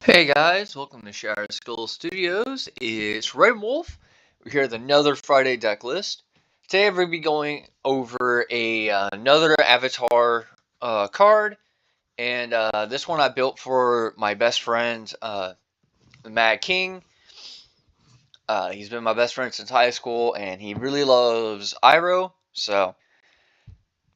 Hey guys, welcome to Shire Skull Studios. It's Red Wolf. We're here with another Friday deck list. Today we're going to be going over another Avatar card, and this one I built for my best friend, the Mad King. He's been my best friend since high school, and he really loves Iroh, so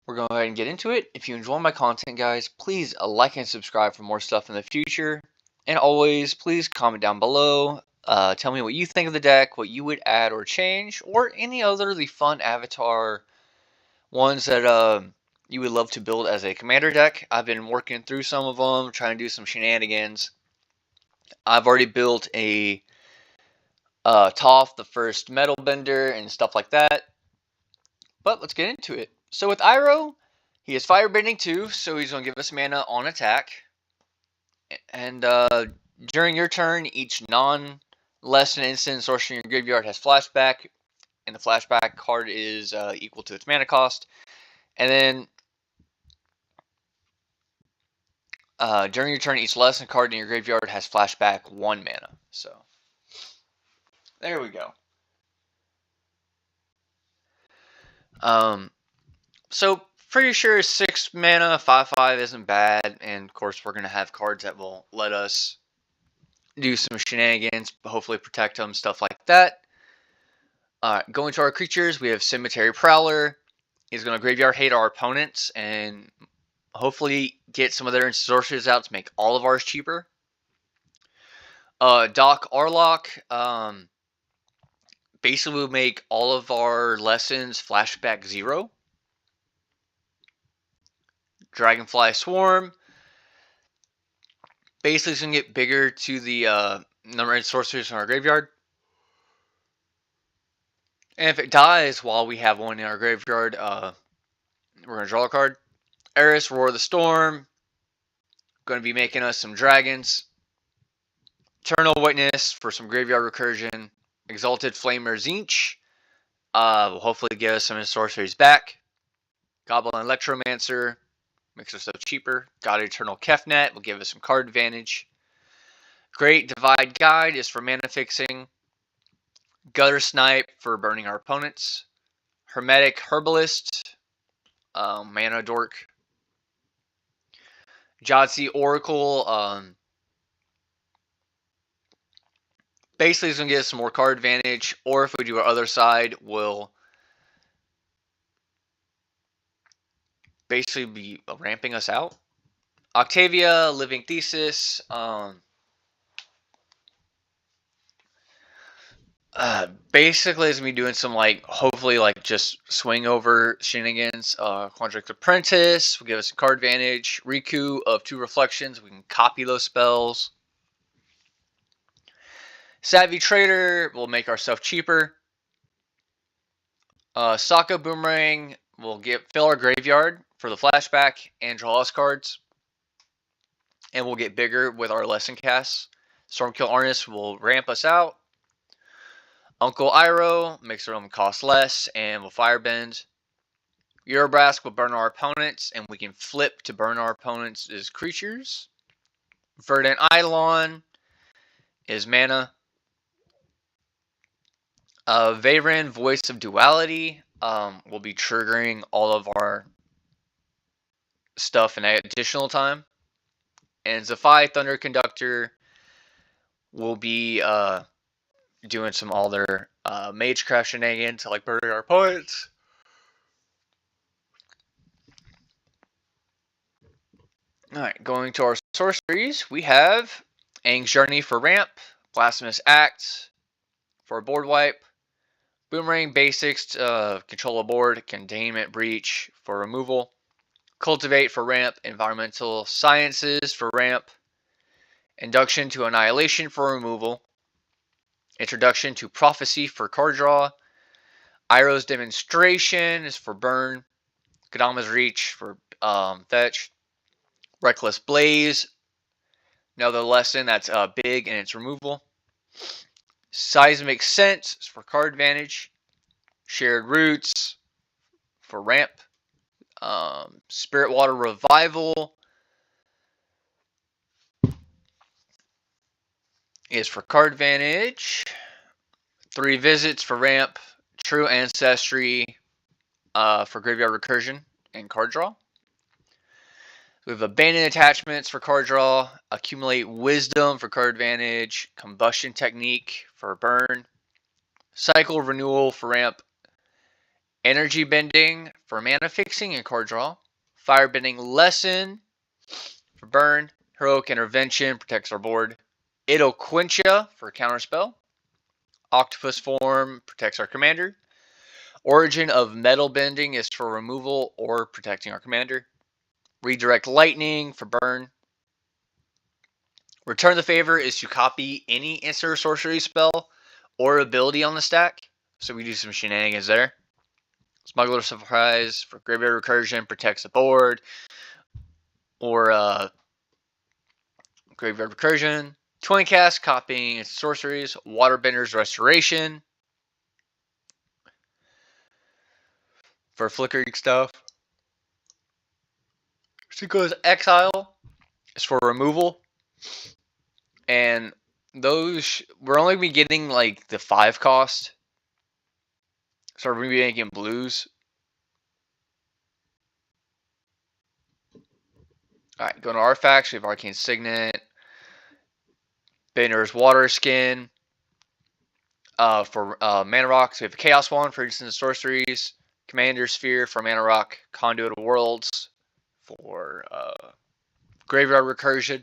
we're going to go ahead and get into it. If you enjoy my content, guys, please like and subscribe for more stuff in the future. And always, please comment down below. Tell me what you think of the deck, what you would add or change, or any other of the fun Avatar ones that you would love to build as a commander deck. I've been working through some of them, trying to do some shenanigans. I've already built a Toph, the first metal bender, and stuff like that. But let's get into it. So with Iroh, he is firebending too, so he's going to give us mana on attack. And during your turn, each non-less than instant sorcery in your graveyard has flashback, and the flashback card is equal to its mana cost. And then during your turn, each lesson card in your graveyard has flashback 1 mana. So there we go. So pretty sure 6 mana, 5/5 isn't bad, and of course we're gonna have cards that will let us do some shenanigans, hopefully protect them, stuff like that. Going to our creatures, we have Cemetery Prowler. He's going to graveyard hate our opponents and hopefully get some of their sorceries out to make all of ours cheaper. Doc Arlock. Basically will make all of our lessons flashback 0. Dragonfly Swarm. Basically it's going to get bigger to the number of sorceries in our graveyard. And if it dies while we have one in our graveyard, we're going to draw a card. Eris, Roar the Storm. Going to be making us some dragons. Eternal Witness for some graveyard recursion. Exalted Flamer Zinch will hopefully give us some of his sorceries back. Goblin Electromancer makes our stuff cheaper. God Eternal Kefnet will give us some card advantage. Great Divide Guide is for mana fixing. Gutter Snipe for burning our opponents. Hermetic Herbalist, Mana Dork. Jotzi Oracle, basically it's going to get us some more card advantage, or if we do our other side, we'll basically be ramping us out. Octavia, Living Thesis, basically is going to be doing some, hopefully, just swing over shenanigans. Quandrix Apprentice will give us some card advantage. Riku of 2 Reflections, we can copy those spells. Savvy Trader will make our stuff cheaper. Sokka Boomerang will fill our graveyard for the flashback and draw us cards. And we'll get bigger with our lesson casts. Stormkill Arnis will ramp us out. Uncle Iroh makes our own cost less and will firebend. Eurobrask will burn our opponents, and we can flip to burn our opponents as creatures. Verdant Eidolon is mana. Veyran, Voice of Duality, will be triggering all of our stuff in additional time. And Zephi, Thunder Conductor, will be doing some other Magecraft shenanigans, like burning our opponents. Alright, going to our sorceries, we have Aang's Journey for ramp, Blasphemous Act for a board wipe, Boomerang Basics to control a board, Containment Breach for removal, Cultivate for ramp, Environmental Sciences for ramp, Induction to Annihilation for removal, Introduction to Prophecy for card draw, Iroh's Demonstration is for burn, Kadama's Reach for fetch, Reckless Blaze, another lesson that's big and its removal. Seismic Sense is for card advantage. Shared Roots for ramp. Spirit Water Revival is for card advantage. 3 visits for ramp. True Ancestry for graveyard recursion and card draw. We have Abandoned Attachments for card draw. Accumulate Wisdom for card advantage. Combustion Technique for burn. Cycle Renewal for ramp. Energy Bending for mana fixing and card draw. Firebending Lesson for burn. Heroic Intervention protects our board. Idoquintia for counterspell. Octopus Form protects our commander. Origin of Metal Bending is for removal or protecting our commander. Redirect Lightning for burn. Return the Favor is to copy any instant or sorcery spell or ability on the stack. So we do some shenanigans there. Smuggler Surprise for graveyard recursion protects the board. Or graveyard recursion. Twin Cast copying its sorceries. Waterbenders Restoration for flickering stuff. Sequo's Exile is for removal. And those, we're only be getting like the 5 cost. So we're going to be making blues. Alright, going to artifacts. We have Arcane Signet. Bender's Water Skin. For Mana Rocks, we have Chaos Wand for instant sorceries. Commander Sphere for Mana Rock. Conduit of Worlds for Graveyard Recursion.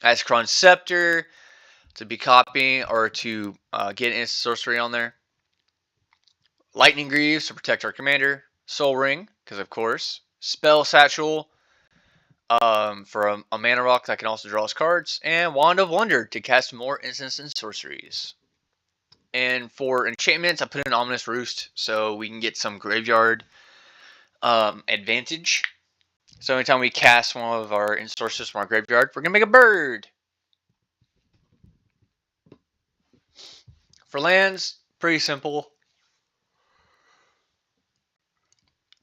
Iskron Scepter to be copying or to get instant sorcery on there. Lightning Greaves to protect our commander. Soul Ring, because of course. Spell Satchel for a Mana Rock that can also draw us cards. And Wand of Wonder to cast more instants and sorceries. And for enchantments, I put in Ominous Roost so we can get some graveyard advantage. So anytime we cast one of our instant sorceries from our graveyard, we're going to make a bird. For lands, pretty simple.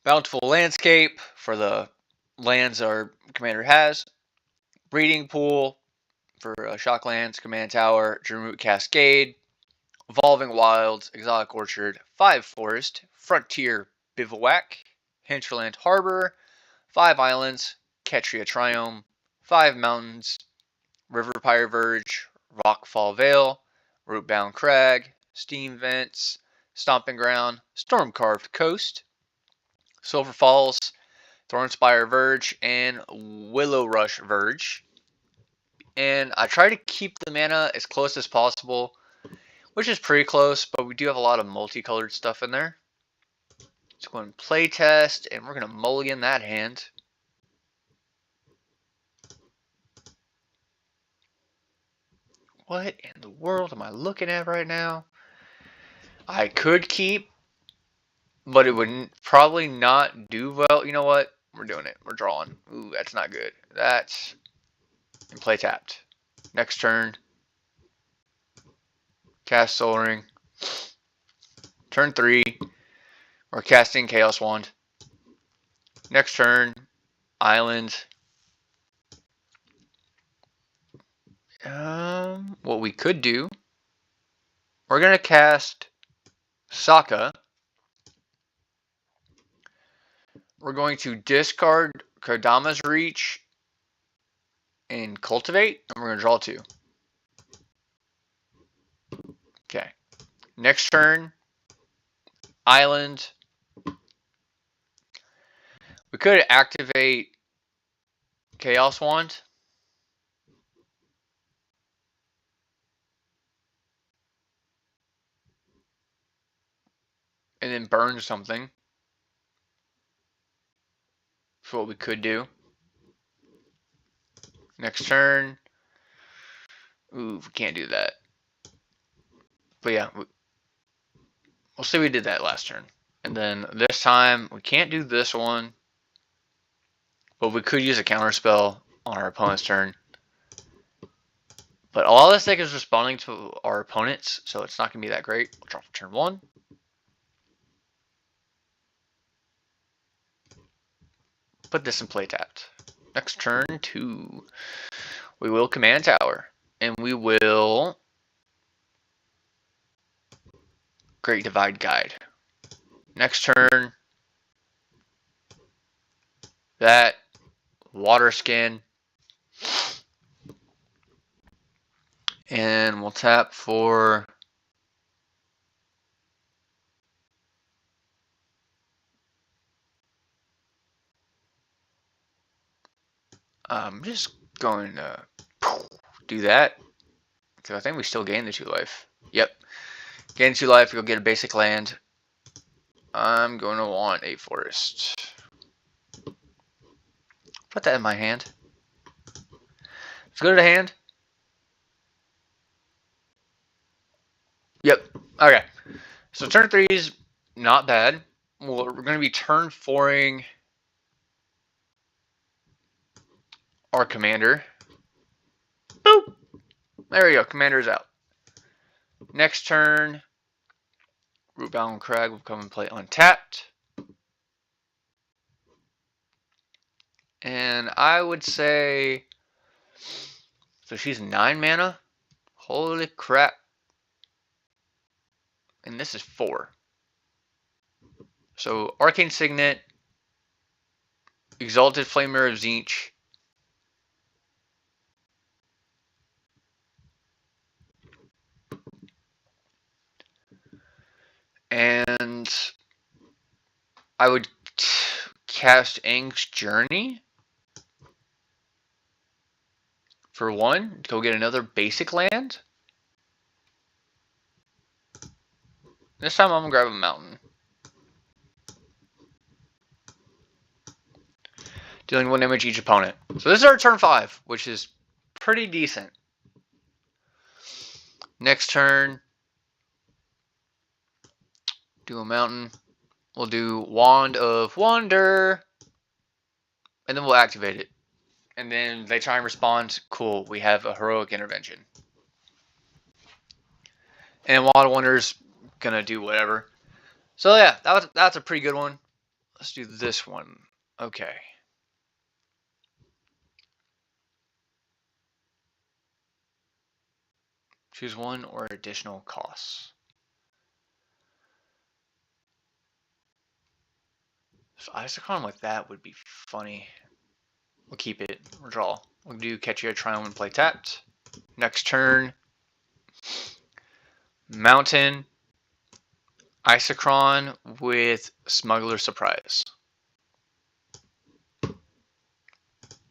Bountiful Landscape for the lands our commander has. Breeding Pool for Shocklands, Command Tower, Dreamroot Cascade, Evolving Wilds, Exotic Orchard, 5 Forest, Frontier Bivouac, Hinterland Harbor, 5 Islands, Ketria Triome, 5 Mountains, River Pyre Verge, Rockfall Vale, Rootbound Crag, Steam Vents, Stomping Ground, Storm-Carved Coast, Silver Falls, Thornspire Verge, and Willow Rush Verge. And I try to keep the mana as close as possible, which is pretty close, but we do have a lot of multicolored stuff in there. Let's go and play test, and we're going to mulligan that hand. What in the world am I looking at right now? I could keep, but it would probably not do well. You know what? We're doing it. We're drawing. Ooh, that's not good. That's... And play tapped. Next turn. Cast Soul Ring. Turn 3. We're casting Chaos Wand. Next turn. Island. What we could do. We're going to cast Sokka. We're going to discard Kodama's Reach and Cultivate, and we're going to draw 2. Okay. Next turn, Island. We could activate Chaos Wand. And then burn something. That's what we could do. Next turn. Ooh, we can't do that. But yeah, we'll say we did that last turn. And then this time, we can't do this one. But we could use a counterspell on our opponent's turn. But a lot of this deck is responding to our opponents, so it's not going to be that great. We'll draw for turn 1. Put this in play tapped. Next turn 2. We will command tower. And we will Great Divide Guide. Next turn, that water skin. And we'll tap for I'm just going to do that. So I think we still gain the 2 life. Yep. Gain 2 life, you'll get a basic land. I'm going to want a forest. Put that in my hand. Let's go to the hand. Yep. Okay. So turn 3 is not bad. Well, we're going to be turn 4ing our commander. Boop. There we go. Commander is out. Next turn, Rootbound Crag will come and play untapped. And I would say, so she's 9 mana. Holy crap. And this is 4. So Arcane Signet, Exalted Flamer of Tzeentch, and I would cast Aang's Journey for 1. Go get another basic land. This time I'm going to grab a mountain. Dealing 1 damage each opponent. So this is our turn 5, which is pretty decent. Next turn, do a mountain. We'll do Wand of Wonder, and then we'll activate it. And then they try and respond. Cool, we have a heroic intervention. And Wand of Wonder's gonna do whatever. So yeah, that's a pretty good one. Let's do this one. Okay. Choose 1 or additional costs. So Isocron with that would be funny. We'll keep it. We'll draw. We'll do Catch Your Triumph and play tapped. Next turn, Mountain, Isocron with Smuggler Surprise.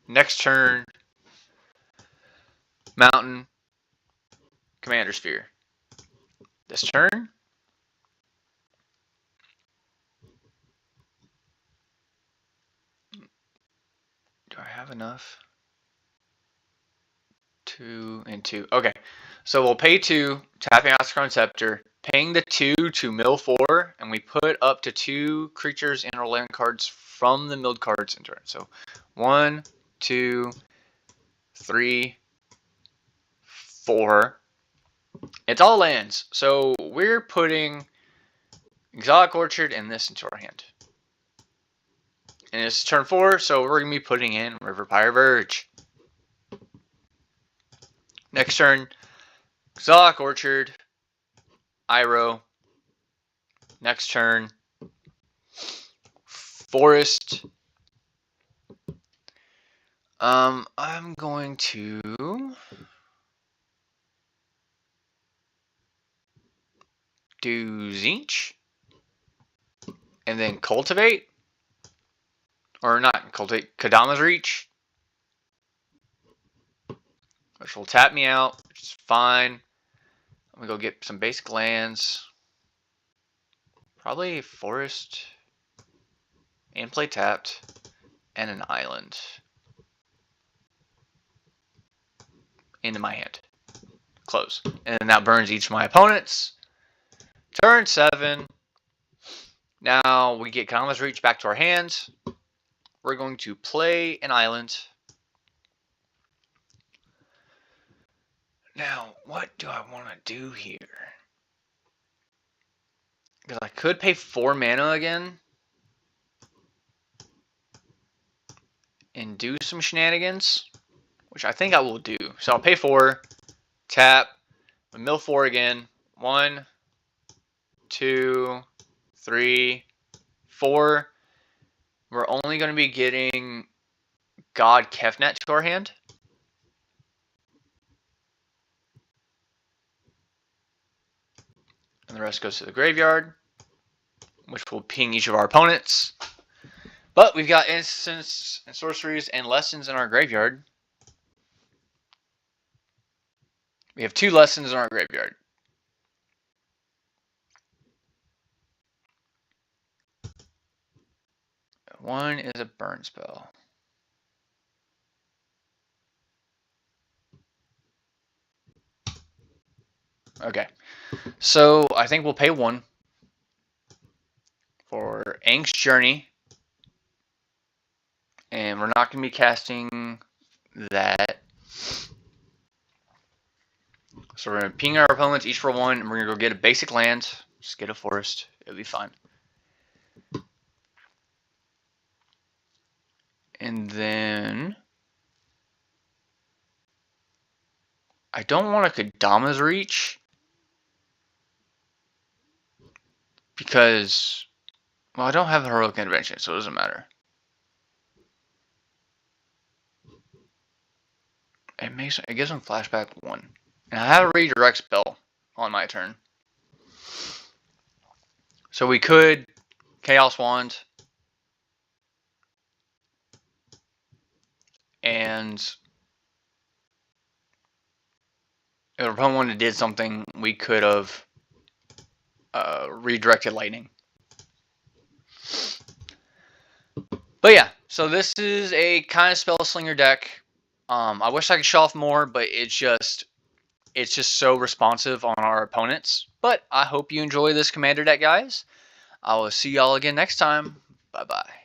Next turn, Mountain, Commander Sphere. This turn, do I have enough? 2 and 2. Okay, so we'll pay 2, tapping Isocron Scepter, paying the 2 to mill 4, and we put up to 2 creatures in our land cards from the milled cards in turn. So 1, 2, 3, 4. It's all lands. So we're putting Exotic Orchard and this into our hand. And it's turn 4, so we're going to be putting in River Pyre Verge. Next turn, Exotic Orchard, Iroh. Next turn, Forest. I'm going to do Tzeentch, and then Cultivate, or not Cultivate, Kadama's Reach, which will tap me out, which is fine. I'm gonna go get some basic lands, probably Forest, and play tapped, and an island into my hand. Close. And then that burns each of my opponents. Turn 7. Now we get Kadama's Reach back to our hands. We're going to play an island. Now, what do I want to do here? Because I could pay 4 mana again and do some shenanigans. which I think I will do. So I'll pay 4, tap, mill 4 again. 1, 2, 3, 4. We're only going to be getting God Kefnet to our hand. And the rest goes to the graveyard, which will ping each of our opponents. But we've got instants and sorceries and lessons in our graveyard. We have 2 lessons in our graveyard. One is a burn spell. Okay, so I think we'll pay 1 for Aang's Journey. And we're not going to be casting that. So we're going to ping our opponents each for 1, and we're going to go get a basic land. Just get a forest. It'll be fine. And then I don't want a Kadama's Reach because, well, I don't have Heroic Intervention, so it doesn't matter. It gives him flashback 1. And I have a redirect spell on my turn. So we could Chaos Wand. And if our opponent wanted to did something, we could have redirected lightning. But yeah, so this is a kind of spell slinger deck. I wish I could show off more, but it's just so responsive on our opponents. But I hope you enjoy this commander deck, guys. I will see y'all again next time. Bye bye.